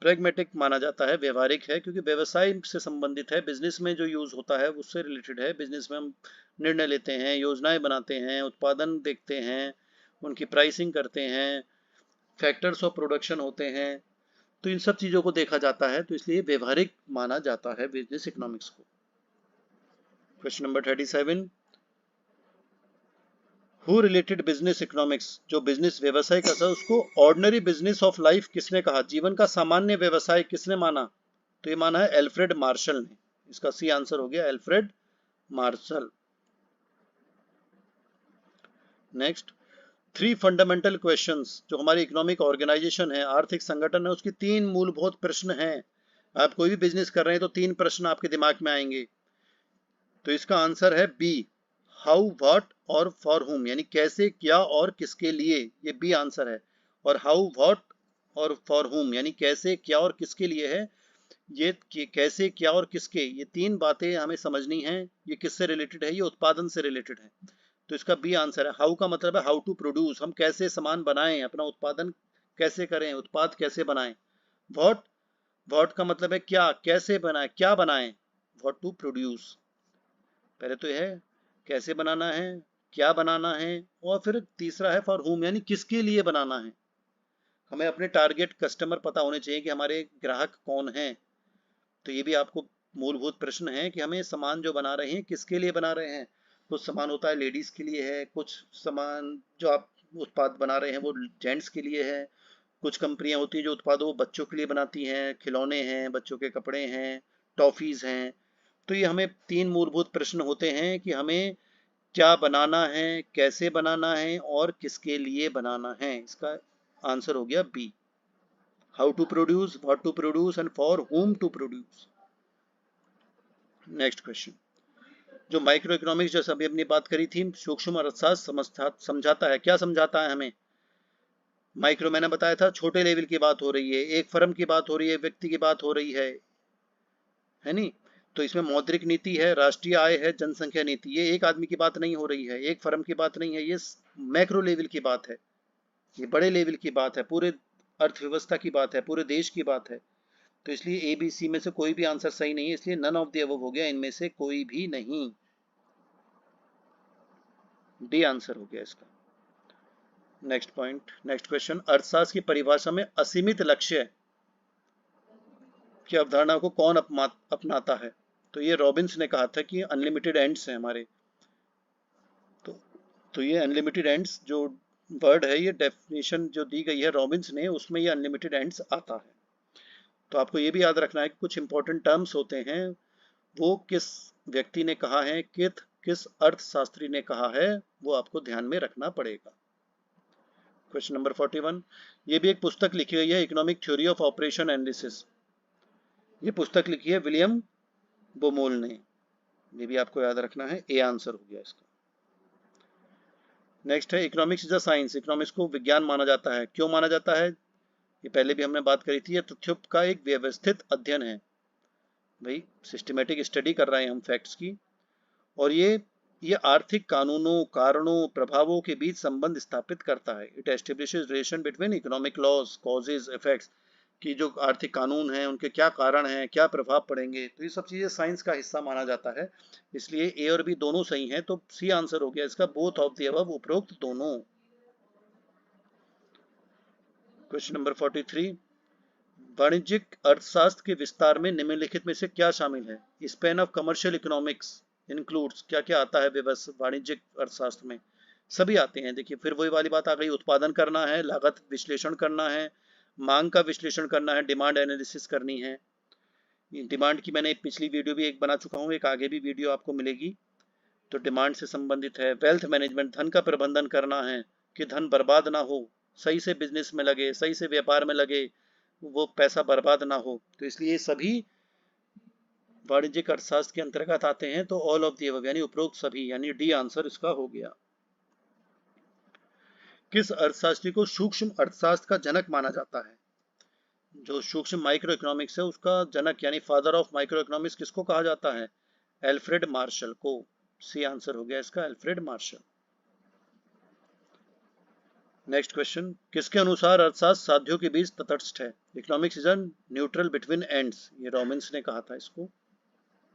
प्रैग्मेटिक माना जाता है, व्यवहारिक है, क्योंकि व्यवसाय से संबंधित है, बिजनेस में जो यूज होता है उससे रिलेटेड है। बिजनेस में हम निर्णय लेते हैं, योजनाएं बनाते हैं, उत्पादन देखते हैं, उनकी प्राइसिंग करते हैं, फैक्टर्स ऑफ प्रोडक्शन होते हैं, तो इन सब चीजों को देखा जाता है। तो इसलिए व्यवहारिक माना जाता है बिजनेस इकोनॉमिक्स को। Question number 37, who related business economics, जो बिजनेस व्यवसाय का था उसको ऑर्डिनरी बिजनेस ऑफ लाइफ किसने कहा? जीवन का सामान्य व्यवसाय किसने माना? तो ये माना है एल्फ्रेड मार्शल ने। इसका सी आंसर हो गया, Alfred Marshall. Next, 3 fundamental questions, जो हमारी इकोनॉमिक ऑर्गेनाइजेशन है, आर्थिक संगठन है, उसकी 3 मूलभूत प्रश्न हैं। आप कोई भी बिजनेस कर रहे हैं तो 3 प्रश्न आपके दिमाग में आएंगे। तो इसका आंसर है बी, हाउ, व्हाट और फॉर हुम, यानी कैसे, क्या और किसके लिए, ये बी आंसर है। और हाउ, व्हाट और फॉर हुम यानी कैसे, क्या और किसके लिए है। ये कैसे, क्या और किसके, ये 3 बातें हमें समझनी है। ये किससे रिलेटेड है? ये उत्पादन से रिलेटेड है। तो इसका बी आंसर है। हाउ का मतलब है हाउ टू प्रोड्यूस, हम कैसे सामान बनाएं, अपना उत्पादन कैसे करें, उत्पाद कैसे बनाएं। व्हाट, व्हाट का मतलब है क्या, कैसे बनाएं, क्या बनाएं, व्हाट टू प्रोड्यूस। पहले तो यह है कैसे बनाना है, क्या बनाना है, और फिर तीसरा है फॉर हुम, यानी किसके लिए बनाना है। हमें अपने टारगेट कस्टमर पता होने चाहिए कि हमारे ग्राहक कौन हैं। तो ये भी आपको मूलभूत प्रश्न है कि हमें सामान जो बना रहे हैं किसके लिए बना रहे हैं। कुछ सामान होता है लेडीज के लिए है, कुछ सामान जो आप उत्पाद बना रहे हैं वो जेंट्स के लिए है, कुछ कंपनियां होती हैं जो उत्पाद वो बच्चों के लिए बनाती हैं, खिलौने हैं, बच्चों के कपड़े हैं, टॉफीज हैं। तो ये हमें 3 मूलभूत प्रश्न होते हैं कि हमें क्या बनाना है, कैसे बनाना है और किसके लिए बनाना है। इसका आंसर हो गया B, how to produce, what to produce and for whom to produce. Next question, जो माइक्रो इकोनॉमिक्स जैसे अभी अपनी बात करी थी, सूक्ष्म अर्थशास्त्र समझाता है, क्या समझाता है हमें? माइक्रो मैंने बताया था छोटे लेवल की बात हो रही है, एक फर्म की बात हो रही है, व्यक्ति की बात हो रही है नहीं? तो इसमें मौद्रिक नीति है, राष्ट्रीय आय है, जनसंख्या नीति, ये एक आदमी की बात नहीं हो रही है, एक फर्म की बात नहीं है, ये मैक्रो लेवल की बात है, ये बड़े लेवल की बात है, पूरे अर्थव्यवस्था की बात है, पूरे देश की बात है। तो इसलिए ए बी सी में से कोई भी आंसर सही नहीं है, इसलिए नन ऑफ द अबव हो गया, इनमें से कोई भी नहीं, डी आंसर हो गया इसका। नेक्स्ट पॉइंट, नेक्स्ट क्वेश्चन, अर्थशास्त्र की परिभाषा में असीमित लक्ष्य की अवधारणा को कौन अपनाता है? तो ये रॉबिन्स ने कहा था कि अनलिमिटेड एंड्स हैं हमारे। तो ये अनलिमिटेड एंड्स जो वर्ड है, ये डेफिनेशन जो दी गई है रॉबिन्स ने, उसमें ये अनलिमिटेड एंड्स आता है। तो आपको ये भी याद रखना है कि कुछ इंपॉर्टेंट टर्म्स होते हैं, वो किस व्यक्ति ने कहा है, किस अर्थशास्त्री ने कहा है, वो आपको ध्यान में रखना पड़ेगा। क्वेश्चन नंबर 41, ये भी एक पुस्तक लिखी गई है, economic theory of operation analysis. ये पुस्तक लिखी है विलियम बोमोल ने, ये भी आपको याद रखना है, ए आंसर हो गया इसका। नेक्स्ट है, economics is a science, economics को विज्ञान माना जाता है, क्यों माना जाता है? ये पहले भी हमने बात करी थी, ये तथ्यों का एक व्यवस्थित अध्ययन है, भाई सिस्टमेटिक स्टडी कर रहे हैं हम फैक्ट्स की, और ये आर्थिक कानूनों, कारणों, प्रभावों के बीच संबंध स्थापित करता है। It establishes relation between economic laws, causes, effects, कि जो आर्थिक कानून हैं उनके क्या कारण हैं, क्या प्रभाव पड़ेंगे, तो ये सब चीजें साइंस का हिस्सा माना जाता है। इसलिए ए और बी दोनों सही हैं, तो सी आंसर हो गया इसका, बोथ ऑफ द अबव, उपरोक्त दोनों। क्वेश्चन नंबर 43, वाणिज्यिक अर्थशास्त्र के विस्तार में निम्नलिखित में से क्या शामिल है? Span of commercial economics includes, क्या क्या आता है वाणिज्यिक अर्थशास्त्र में? सभी आते हैं। देखिए फिर वही वाली बात आ गई, उत्पादन करना है, लागत विश्लेषण करना है, मांग का विश्लेषण करना है, डिमांड एनालिसिस करनी है। डिमांड की मैंने एक पिछली वीडियो भी एक बना चुका हूँ, एक आगे भी वीडियो आपको मिलेगी, तो डिमांड से संबंधित है। वेल्थ मैनेजमेंट, धन का प्रबंधन करना है कि धन बर्बाद ना हो, सही से बिजनेस में लगे, सही से व्यापार में लगे, वो पैसा बर्बाद ना हो, तो इसलिए सभी वाणिज्यिक अर्थशास्त्र के अंतर्गत आते हैं। तो ऑल ऑफ द अबव यानी उपरोक्त सभी, यानी डी आंसर इसका हो गया। किस अर्थशास्त्री को सूक्ष्म अर्थशास्त्र का जनक माना जाता है? जो सूक्ष्म माइक्रो इकोनॉमिक्स है उसका जनक यानी फादर ऑफ माइक्रो इकोनॉमिक्स किसको कहा जाता है? एल्फ्रेड मार्शल को। सी आंसर हो गया इसका, एल्फ्रेड मार्शल। नेक्स्ट क्वेश्चन, किसके अनुसार अर्थशास्त्र साध्यों के बीच तटस्थ है? Economics is neutral between ends, ये रॉबिन्स ने कहा था इसको,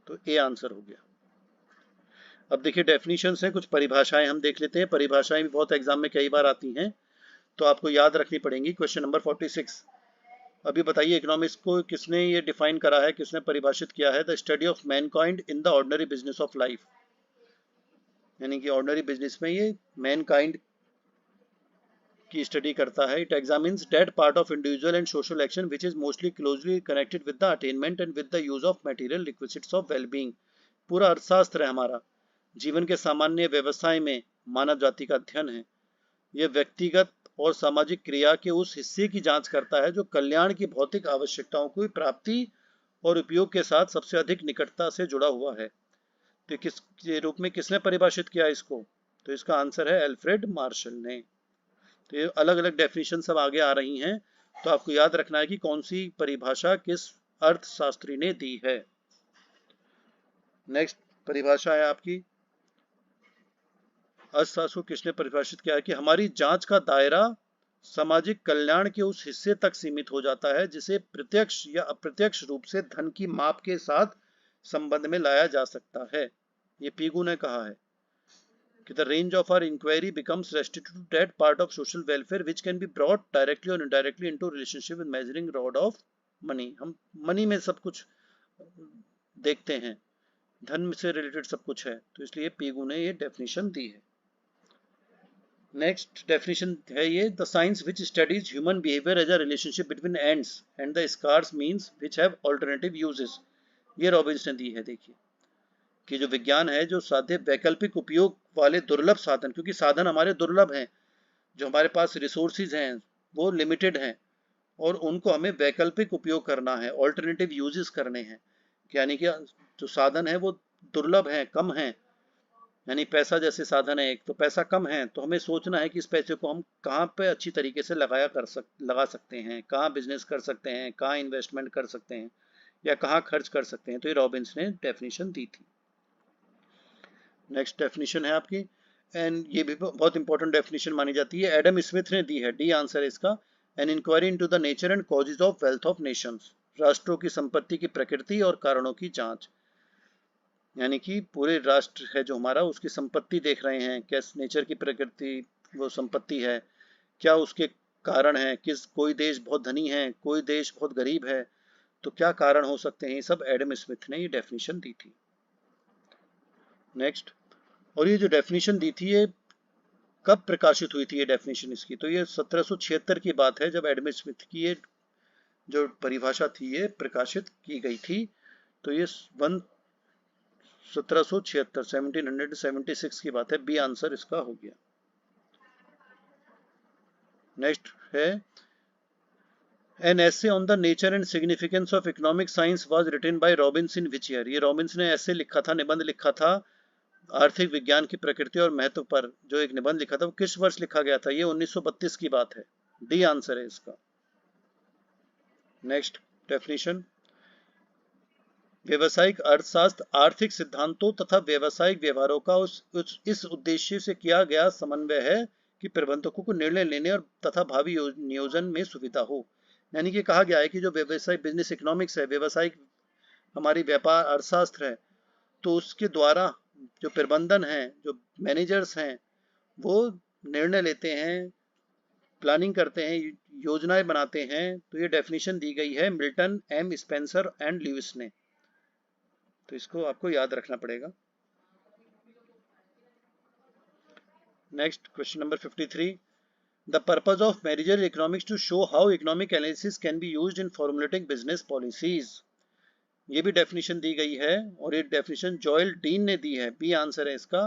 तो ए आंसर हो गया। अब देखिए डेफिनेशंस हैं, कुछ परिभाषाएं हम देख लेते हैं। परिभाषाएं भी बहुत एग्जाम में कई बार आती हैं, तो आपको याद रखनी पड़ेंगी। क्वेश्चन नंबर 46, अभी बताइए इकोनॉमिक्स को किसने ये डिफाइन करा है, किसने परिभाषित किया है? The study of Mankind in the ordinary business of life, यानी कि ऑर्डिनरी बिजनेस में ये मैनकाइंड की स्टडी करता है। It examines that part of individual and social action which is mostly closely connected with the attainment and with the use of material requisites of wellbeing. पूरा अर्थशास्त्र है हमारा, जीवन के सामान्य व्यवसाय में मानव जाति का अध्ययन है। यह व्यक्तिगत और सामाजिक क्रिया के उस हिस्से की जांच करता है जो कल्याण की भौतिक आवश्यकताओं की प्राप्ति और उपयोग के साथ सबसे अधिक निकटता से जुड़ा हुआ है। तो किस रूप में किसने परिभाषित किया इसको? तो इसका आंसर है एल्फ्रेड मार्शल ने। तो ये अलग अलग डेफिनेशन सब आगे आ रही हैं, तो आपको याद रखना है कि कौन सी परिभाषा किस अर्थशास्त्री ने दी है। नेक्स्ट परिभाषा है आपकी, अर्थशास्त्र को किसने परिभाषित किया है कि हमारी जांच का दायरा सामाजिक कल्याण के उस हिस्से तक सीमित हो जाता है जिसे प्रत्यक्ष या अप्रत्यक्ष रूप से धन की माप के साथ संबंध में लाया जा सकता है। ये पीगू ने कहा है कि the range of our inquiry becomes restricted to that part of social welfare which can be brought directly और indirectly into relationship with measuring rod of money. हम मनी में सब कुछ देखते हैं, धन से रिलेटेड सब कुछ है, तो इसलिए पीगू ने ये डेफिनेशन दी है। नेक्स्ट डेफिनेशन है ये, the science which studies human behaviour as a relationship between ends and the scarce means which have alternative uses. ये रॉबिन्स ने दी है। देखिए कि जो विज्ञान है जो साध्य वैकल्पिक उपयोग वाले दुर्लभ साधन, क्योंकि साधन हमारे दुर्लभ हैं, जो हमारे पास रिसोर्सेज हैं वो लिमिटेड हैं और उनको हमें वैकल्पिक उपयोग करना है, ऑल्टरनेटिव यूजेस करने हैं। यानी कि जो साधन है वो दुर्लभ हैं, कम हैं, यानी पैसा जैसे साधन है एक, तो पैसा कम है तो हमें सोचना है कि इस पैसे को हम कहाँ पे अच्छी तरीके से लगा सकते हैं, कहाँ बिजनेस कर सकते हैं, कहाँ इन्वेस्टमेंट कर सकते हैं या कहाँ खर्च कर सकते हैं। तो ये रॉबिन्स ने डेफिनेशन दी थी। नेक्स्ट डेफिनेशन है आपकी, एंड ये भी बहुत इंपॉर्टेंट डेफिनेशन मानी जाती है, एडम स्मिथ ने दी है, डी आंसर है इसका। An inquiry into the nature and causes of wealth of nations, राष्ट्रों की संपत्ति की प्रकृति और कारणों की जांच। यानी कि पूरे राष्ट्र है जो हमारा, उसकी संपत्ति देख रहे हैं, कैसे नेचर की प्रकृति वो संपत्ति है, क्या उसके कारण है, किस कोई देश बहुत धनी है, कोई देश बहुत गरीब है, तो क्या कारण हो सकते हैं, ये सब एडम स्मिथ ने ये डेफिनेशन दी थी। नेक्स्ट, और ये जो डेफिनेशन दी थी ये कब प्रकाशित हुई थी ये डेफिनेशन इसकी, तो ये 1776 की बात है जब एडम स्मिथ की ये जो परिभाषा थी ये प्रकाशित की गई थी। तो ये 1776 1776 की बात है, बी आंसर इसका हो गया। नेक्स्ट है, an essay on the nature and significance of economic science was written by Robbins in which year, ये रॉबिन्स ने ऐसे लिखा था, निबंध लिखा था आर्थिक विज्ञान की प्रकृति और महत्व पर, जो एक निबंध लिखा था वो किस वर्ष लिखा गया था, ये 1932 की बात है, डी आंसर है इसका। नेक्स्ट डेफिनेशन, व्यवसायिक अर्थशास्त्र आर्थिक सिद्धांतों तथा व्यवसायिक व्यवहारों का इस उद्देश्य से किया गया समन्वय है कि प्रबंधकों को निर्णय लेने और तथा भावी नियोजन में सुविधा हो। यानी कि कहा गया है कि जो व्यवसाय बिजनेस इकोनॉमिक्स है, व्यवसायिक हमारी व्यापार अर्थशास्त्र है, तो उसके द्वारा जो प्रबंधन है, जो मैनेजर्स हैं, वो निर्णय लेते हैं, प्लानिंग करते हैं, योजनाएं बनाते हैं। तो ये डेफिनेशन दी गई है Milton M Spencer and Lewis ने, तो इसको आपको याद रखना पड़ेगा। Next question number 53, the purpose of managerial economics to show how economic analysis can be used in formulating business policies, ये भी डेफिनेशन दी गई है और ये डेफिनेशन जॉयल डीन ने दी है, बी आंसर है इसका।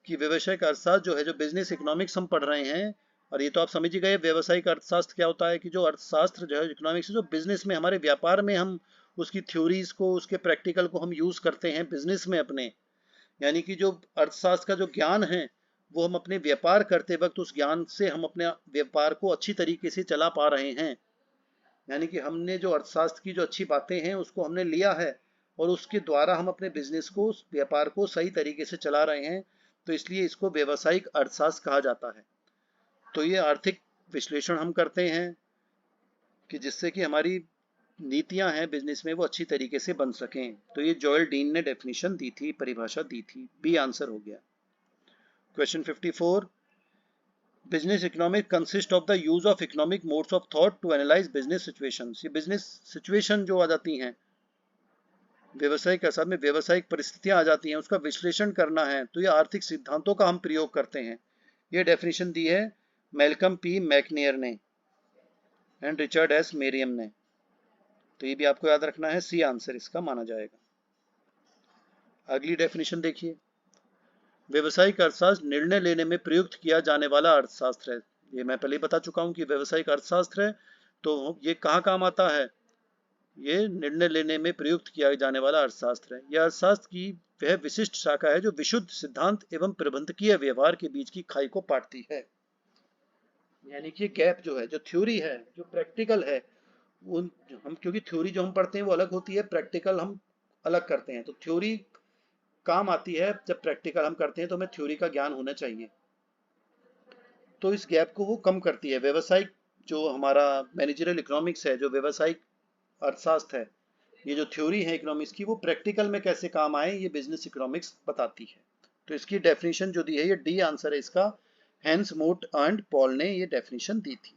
कि व्यवसायिक अर्थशास्त्र जो है, जो बिजनेस इकोनॉमिक्स हम पढ़ रहे हैं, और ये तो आप समझ ही गए व्यवसायिक अर्थशास्त्र क्या होता है, कि जो अर्थशास्त्र जो है इकोनॉमिक्स, जो बिजनेस में हमारे व्यापार में हम उसकी थ्योरीज को, उसके प्रैक्टिकल को हम यूज करते हैं बिजनेस में अपने, यानी कि जो अर्थशास्त्र का जो ज्ञान है वो हम अपने व्यापार करते वक्त उस ज्ञान से हम अपने व्यापार को अच्छी तरीके से चला पा रहे हैं। यानी कि हमने जो अर्थशास्त्र की जो अच्छी बातें हैं उसको हमने लिया है और उसके द्वारा हम अपने बिजनेस को, उस व्यापार को सही तरीके से चला रहे हैं, तो इसलिए इसको व्यावसायिक अर्थशास्त्र कहा जाता है। तो ये आर्थिक विश्लेषण हम करते हैं कि जिससे कि हमारी नीतियां हैं बिजनेस में वो अच्छी तरीके से बन सकें। तो ये जॉयल डीन ने डेफिनेशन दी थी, परिभाषा दी थी, बी आंसर हो गया। Question 54, business economic consist of the use of economic modes of thought to analyse business situations, ये बिजनेस सिचुएशन जो आ जाती हैं व्यवसायिक अर्थशास्त्र में, व्यवसायिक परिस्थितियां आ जाती हैं, उसका विश्लेषण करना है, तो ये आर्थिक सिद्धांतों का हम प्रयोग करते हैं। ये डेफिनेशन दी है मैल्कम पी मैकनेयर ने एंड रिचर्ड एस मेरियम ने, तो ये भी आपको याद रखना है, सी आंसर इसका माना जाएगा। अगली डेफिनेशन देखिए, व्यवसायिक अर्थशास्त्र निर्णय लेने में प्रयुक्त किया जाने वाला अर्थशास्त्र है। ये मैं पहले ही बता चुका हूं कि व्यवसायिक अर्थशास्त्र है, तो ये कहाँ काम आता है, ये निर्णय लेने में प्रयुक्त किया जाने वाला अर्थशास्त्र है। यह अर्थशास्त्र की वह विशिष्ट शाखा है जो विशुद्ध सिद्धांत एवं प्रबंधकीय व्यवहार के बीच की खाई को पाटती है। यानी कि गैप जो है, जो थ्योरी है, जो प्रैक्टिकल है, उन हम, क्योंकि थ्योरी जो हम पढ़ते हैं वो अलग होती है, प्रैक्टिकल हम अलग करते हैं। तो थ्योरी काम आती है, जब प्रैक्टिकल हम करते हैं तो हमें थ्योरी का ज्ञान होना चाहिए, तो इस गैप को वो कम करती है। व्यवसायिक जो हमारा मैनेजरियल इकोनॉमिक्स है, जो व्यवसायिक अर्थशास्त्र है, ये जो थ्योरी है इकोनॉमिक्स की, वो प्रैक्टिकल में कैसे काम आए ये बिजनेस इकोनॉमिक्स बताती है। तो इसकी डेफिनेशन जो दी है, ये डी आंसर है इसका, हेंस मोट एंड पॉल ने ये डेफिनेशन दी थी।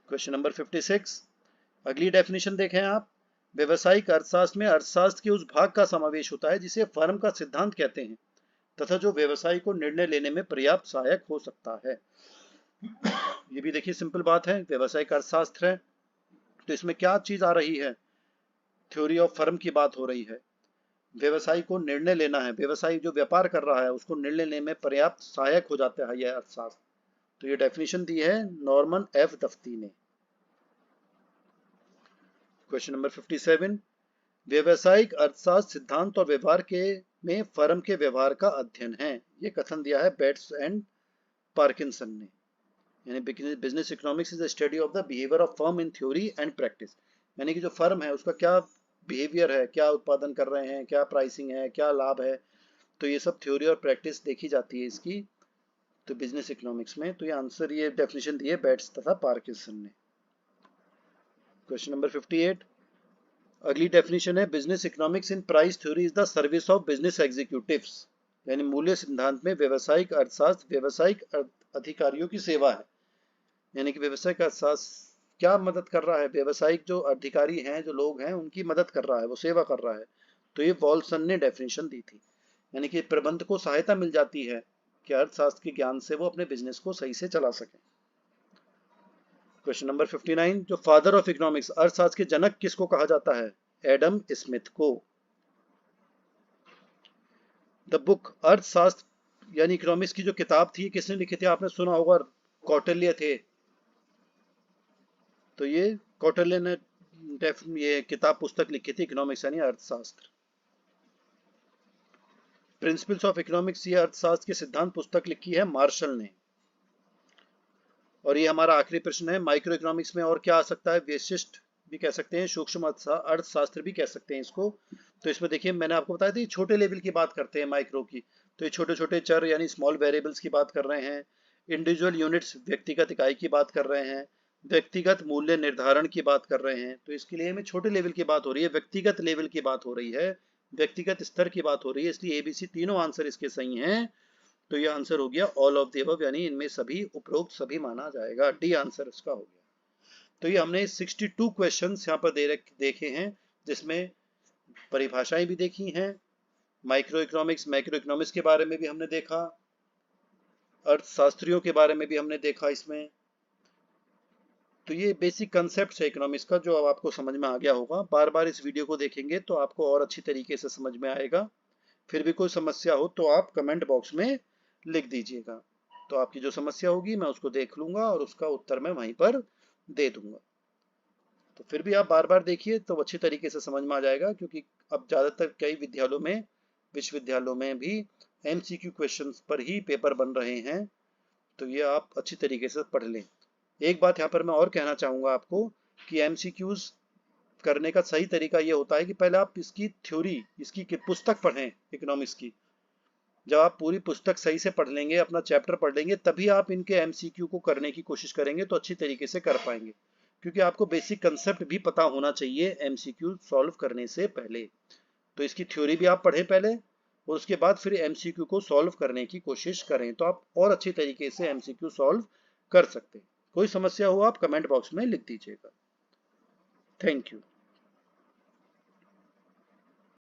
क्वेश्चन नंबर 56, अगली डेफिनेशन देखें आप, व्यवसायिक अर्थशास्त्र में अर्थशास्त्र के उस भाग का समावेश होता है जिसे फर्म का सिद्धांत कहते हैं तथा जो व्यवसाय को निर्णय लेने में पर्याप्त सहायक हो सकता है। ये भी देखिए सिंपल बात है, व्यवसायिक अर्थशास्त्र है तो इसमें क्या चीज आ रही है, थ्योरी ऑफ फर्म की बात हो रही है। व्यवसायी को निर्णय लेना है, व्यवसायी जो व्यापार कर रहा है उसको निर्णय लेने में पर्याप्त सहायक हो जाता है यह अर्थशास्त्र। तो ये डेफिनेशन दी है नॉर्मन एफ दफ्ती ने। क्वेश्चन नंबर 57, व्यवसायिक अर्थशास्त्र सिद्धांत और व्यवहार के में फर्म के व्यवहार का अध्ययन है। ये कथन दिया है बेट्स एंड पार्किंसन ने। यानी business economics is the study of the behaviour of firm in theory and practice. यानी कि जो फर्म है उसका क्या बिहेवियर है, क्या उत्पादन कर रहे हैं, क्या प्राइसिंग है, क्या लाभ है, तो ये सब थ्योरी और प्रैक्टिस देखी जाती है इसकी तो बिजनेस इकोनॉमिक्स में। तो ये आंसर, ये डेफिनेशन दी है बेट्स तथा पार्किंसन ने। क्वेश्चन नंबर 58, अगली डेफिनेशन है business economics in price theory is the service of business executives. यानी मूल्य सिद्धांत में व्यवसायिक अर्थशास्त्र व्यवसायिक अधिकारियों की सेवा है। यानी कि व्यवसायिक अर्थशास्त्र क्या मदद कर रहा है, व्यवसायिक जो अधिकारी हैं, जो लोग हैं, उनकी मदद कर रहा है, वो सेवा कर रहा है। तो ये वॉल्सन ने डेफिनेशन दी थी। यानी कि प्रबंध को सहायता मिल जाती है कि अर्थशास्त्र के ज्ञान से वो अपने बिजनेस को सही से चला सके। क्वेश्चन नंबर 59, जो फादर ऑफ इकोनॉमिक्स, अर्थशास्त्र के जनक किसको कहा जाता है? एडम स्मिथ को। द बुक अर्थशास्त्र यानी इकोनॉमिक्स की जो किताब थी किसने लिखी थी? आपने सुना होगा कौटिल्य थे। तो ये कौटिल्य ने ये किताब पुस्तक लिखी थी इकोनॉमिक्स यानी अर्थशास्त्र। प्रिंसिपल्स ऑफ इकोनॉमिक्स, ये अर्थशास्त्र के सिद्धांत पुस्तक लिखी है मार्शल ने। और ये हमारा आखिरी प्रश्न है, माइक्रो इकोनॉमिक्स में और क्या आ सकता है? विशिष्ट भी कह सकते हैं, सूक्ष्म अर्थशास्त्र भी कह सकते हैं इसको। तो इसमें देखिए मैंने आपको बताया था छोटे लेवल की बात करते हैं माइक्रो की, तो ये छोटे छोटे चर यानी स्मॉल वेरिएबल्स की बात कर रहे हैं। इंडिविजुअल यूनिट्स व्यक्तिगत इकाई की बात कर रहे हैं। व्यक्तिगत मूल्य निर्धारण की बात कर रहे हैं। तो इसके लिए हमें छोटे लेवल की बात हो रही है, व्यक्तिगत लेवल की बात हो रही है, व्यक्तिगत स्तर की बात हो रही है, इसलिए एबीसी तीनों आंसर इसके सही हैं। तो ये आंसर हो गया ऑल ऑफ द अबव, यानी इनमें सभी उपरोक्त सभी माना जाएगा। डी आंसर इसका हो गया। तो ये हमने 62 क्वेश्चंस यहाँ पर देखे हैं, जिसमें परिभाषाएं भी देखी हैं, माइक्रो इकोनॉमिक्स के बारे में भी हमने देखा, अर्थशास्त्रियों के बारे में भी हमने देखा इसमें। तो ये बेसिक कंसेप्ट है इकोनॉमिक्स का जो अब आपको समझ में आ गया होगा। बार बार इस वीडियो को देखेंगे तो आपको और अच्छी तरीके से समझ में आएगा। फिर भी कोई समस्या हो तो आप कमेंट बॉक्स में लिख दीजिएगा, तो आपकी जो समस्या होगी मैं उसको देख लूंगा और उसका उत्तर मैं वहीं पर दे दूंगा। तो फिर भी आप बार बार देखिए तो अच्छी तरीके से समझ में आ जाएगा, क्योंकि अब ज़्यादातर कई विद्यालयों में, विश्वविद्यालयों में भी MCQ क्वेश्चंस पर ही पेपर बन रहे हैं। तो ये आप अच्छी तरीके से पढ़ लें। एक बात यहाँ पर मैं और कहना चाहूँगा आपको कि MCQs करने का सही तरीका ये होता है कि पहले आप इसकी थ्योरी, इसकी पुस्तक पढ़ें इकोनॉमिक्स की। जब आप पूरी पुस्तक सही से पढ़ लेंगे, अपना चैप्टर पढ़ लेंगे, तभी आप इनके MCQ को करने की कोशिश करेंगे तो अच्छी तरीके से कर पाएंगे। क्योंकि आपको बेसिक कंसेप्ट भी पता होना चाहिए MCQ सॉल्व करने से पहले। तो इसकी थ्योरी भी आप पढ़ें पहले और उसके बाद फिर MCQ को सॉल्व करने की कोशिश करें, तो आप और अच्छी तरीके से MCQ सॉल्व कर सकते हैं। कोई समस्या हो आप कमेंट बॉक्स में लिख दीजिएगा। Thank you.